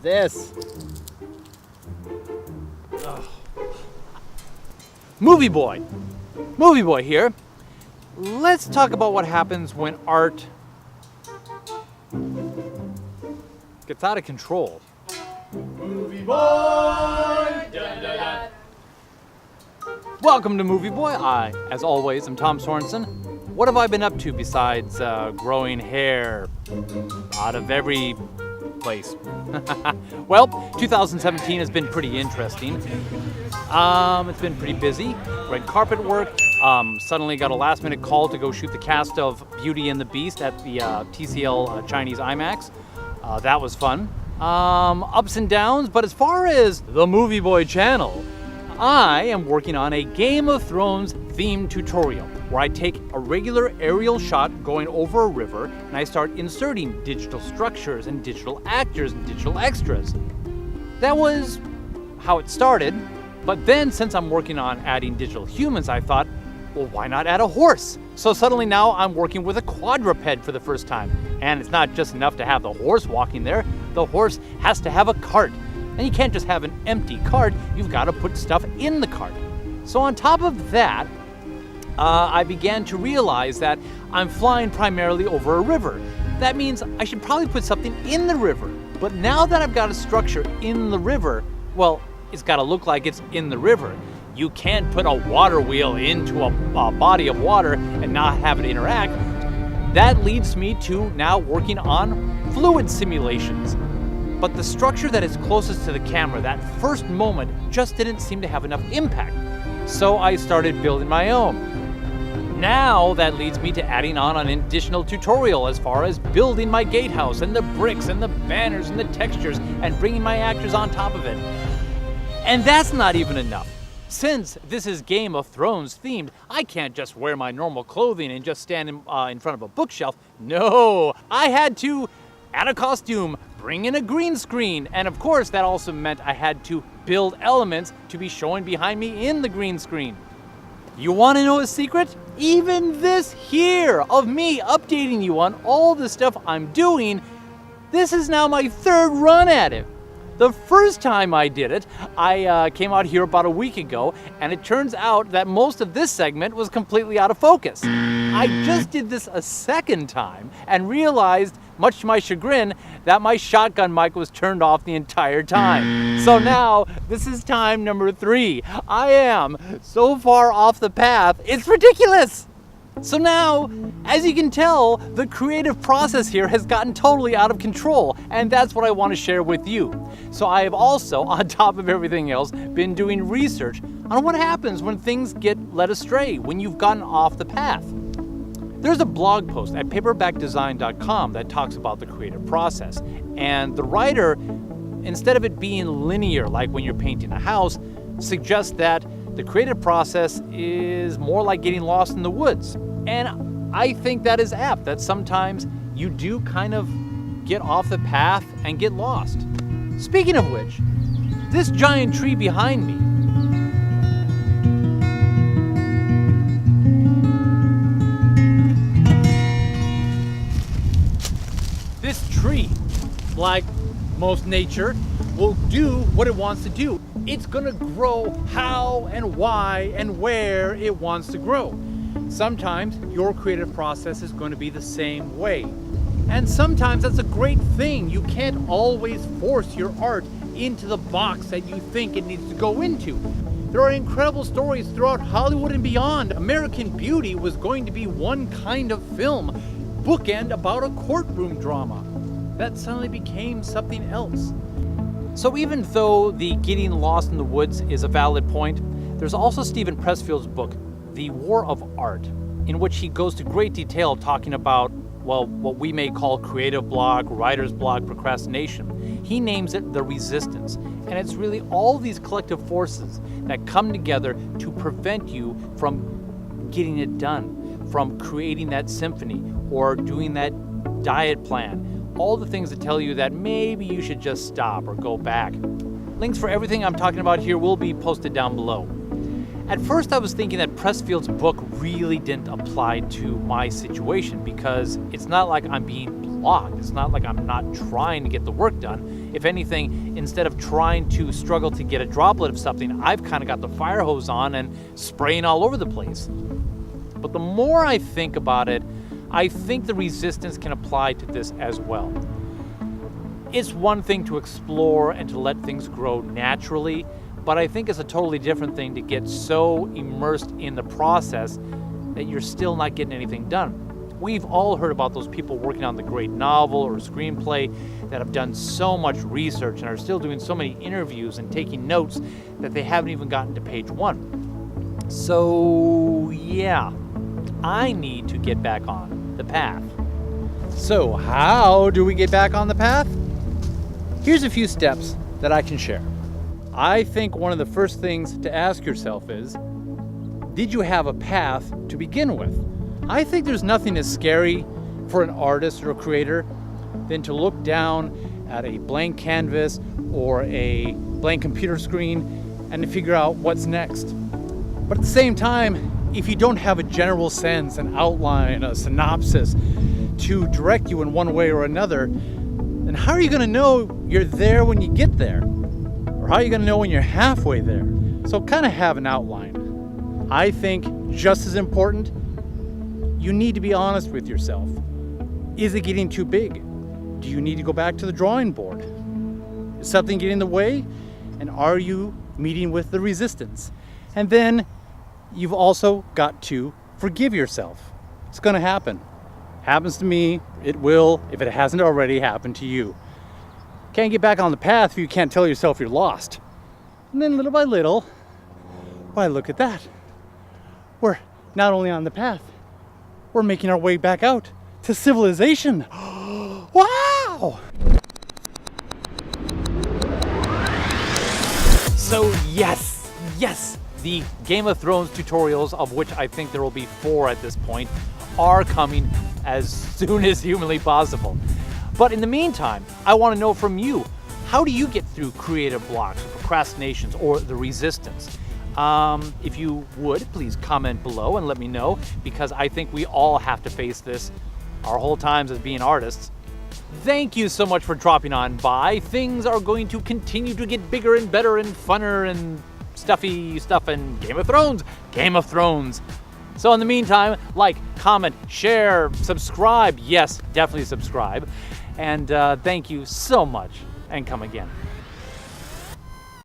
This. Moovieboy. Moovieboy here. Let's talk about what happens when art gets out of control. Moovieboy! Dun, dun, dun. Welcome to Moovieboy. As always, I'm Tom Sorensen. What have I been up to besides growing hair out of every place? Well, 2017 has been pretty interesting. It's been pretty busy. Red carpet work. Suddenly got a last-minute call to go shoot the cast of Beauty and the Beast at the TCL Chinese IMAX. That was fun. Ups and downs, but as far as the Moovieboy channel, I am working on a Game of Thrones themed tutorial where I take a regular aerial shot going over a river and I start inserting digital structures and digital actors and digital extras. That was how it started, but then since I'm working on adding digital humans, I thought, well, why not add a horse? So suddenly now I'm working with a quadruped for the first time. And it's not just enough to have the horse walking there, the horse has to have a cart. And you can't just have an empty cart, you've got to put stuff in the cart. So on top of that, I began to realize that I'm flying primarily over a river. That means I should probably put something in the river. But now that I've got a structure in the river, well, it's got to look like it's in the river. You can't put a water wheel into a body of water and not have it interact. That leads me to now working on fluid simulations. But the structure that is closest to the camera, that first moment, just didn't seem to have enough impact. So I started building my own. Now that leads me to adding on an additional tutorial as far as building my gatehouse and the bricks and the banners and the textures and bringing my actors on top of it. And that's not even enough. Since this is Game of Thrones themed, I can't just wear my normal clothing and just stand in front of a bookshelf. No, I had to add a costume, bring in a green screen, and of course that also meant I had to build elements to be showing behind me in the green screen. You want to know a secret? Even this here of me updating you on all the stuff I'm doing, this is now my third run at it. The first time I did it, I came out here about a week ago, and it turns out that most of this segment was completely out of focus. I just did this a second time and realized, much to my chagrin, that my shotgun mic was turned off the entire time. So now, this is time number 3. I am so far off the path, it's ridiculous! So now, as you can tell, the creative process here has gotten totally out of control, and that's what I want to share with you. So I have also, on top of everything else, been doing research on what happens when things get led astray, when you've gotten off the path. There's a blog post at paperbackdesign.com that talks about the creative process, and the writer, instead of it being linear like when you're painting a house, suggests that the creative process is more like getting lost in the woods. And I think that is apt, that sometimes you do kind of get off the path and get lost. Speaking of which, this giant tree behind me, this tree, like most nature, will do what it wants to do. It's gonna grow how and why and where it wants to grow. Sometimes your creative process is going to be the same way. And sometimes that's a great thing. You can't always force your art into the box that you think it needs to go into. There are incredible stories throughout Hollywood and beyond. American Beauty was going to be one kind of film, bookend about a courtroom drama. That suddenly became something else. So even though the getting lost in the woods is a valid point, there's also Stephen Pressfield's book, The War of Art, in which he goes to great detail talking about, well, what we may call creative block, writer's block, procrastination. He names it the resistance. And it's really all these collective forces that come together to prevent you from getting it done. from creating that symphony or doing that diet plan. All the things that tell you that maybe you should just stop or go back. Links for everything I'm talking about here will be posted down below. At first I was thinking that Pressfield's book really didn't apply to my situation because it's not like I'm being blocked. It's not like I'm not trying to get the work done. If anything, instead of trying to struggle to get a droplet of something, I've kind of got the fire hose on and spraying all over the place. But the more I think about it, I think the resistance can apply to this as well. It's one thing to explore and to let things grow naturally, but I think it's a totally different thing to get so immersed in the process that you're still not getting anything done. We've all heard about those people working on the great novel or screenplay that have done so much research and are still doing so many interviews and taking notes that they haven't even gotten to page 1. So yeah, I need to get back on the path. So how do we get back on the path? Here's a few steps that I can share. I think one of the first things to ask yourself is, did you have a path to begin with? I think there's nothing as scary for an artist or a creator than to look down at a blank canvas or a blank computer screen and to figure out what's next. But at the same time, if you don't have a general sense, an outline, a synopsis to direct you in one way or another, then how are you going to know you're there when you get there? Or how are you going to know when you're halfway there? So kind of have an outline. I think just as important, you need to be honest with yourself. Is it getting too big? Do you need to go back to the drawing board? Is something getting in the way? And are you meeting with the resistance? And then you've also got to forgive yourself. It's going to happen. Happens to me, it will, if it hasn't already happened to you. Can't get back on the path if you can't tell yourself you're lost. And then little by little, why, look at that. We're not only on the path, we're making our way back out to civilization. Wow! So yes, the Game of Thrones tutorials, of which I think there will be 4 at this point, are coming as soon as humanly possible. But in the meantime, I want to know from you, how do you get through creative blocks, or procrastinations, or the resistance? If you would, please comment below and let me know, because I think we all have to face this our whole times as being artists. Thank you so much for dropping on by. Things are going to continue to get bigger and better and funner and stuffy stuff and Game of Thrones. So in the meantime, like, comment, share, subscribe. Yes, definitely subscribe. And thank you so much, and come again.